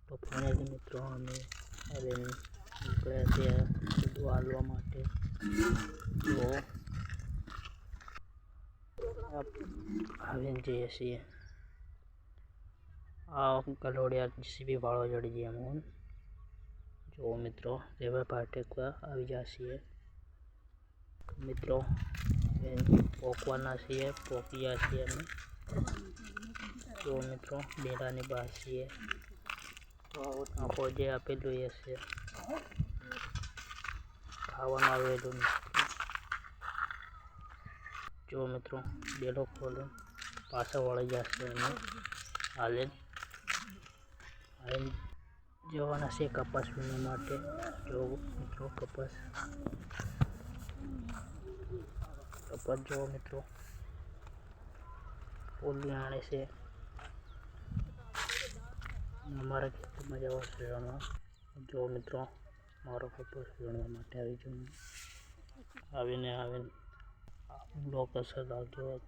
તો ફાઇનલી મિત્રો અમે હવે નીકળ્યા છીએ બધું હાલવા માટે. તો આવીને જઈએ છીએ આ ગલોડિયા જીસીબી વાળો જડી જઈએ હું. જો મિત્રો રેવા પાટેકવા આવી જઈએ મિત્રો. પોકવાના છીએ, પોકી ગયા છીએ અમે. જો મિત્રો ડેરાની બહાર છીએ. આખો જે આપેલું એ છે ખાવાનું આવેલું. જો મિત્રો ડેરો ખોલે પાછા વળી જશે અને હાલે જવાના છે કપાસ વીણવા માટે. જો મિત્રો કપાસ જો મિત્રો પોલી આણે છે અમારા ખેતરમાં જવા વીણવા. જો મિત્રો મારો કપાસ વીણવા માટે આવી આવીને બ્લોક અસર લાગ્યો હતો.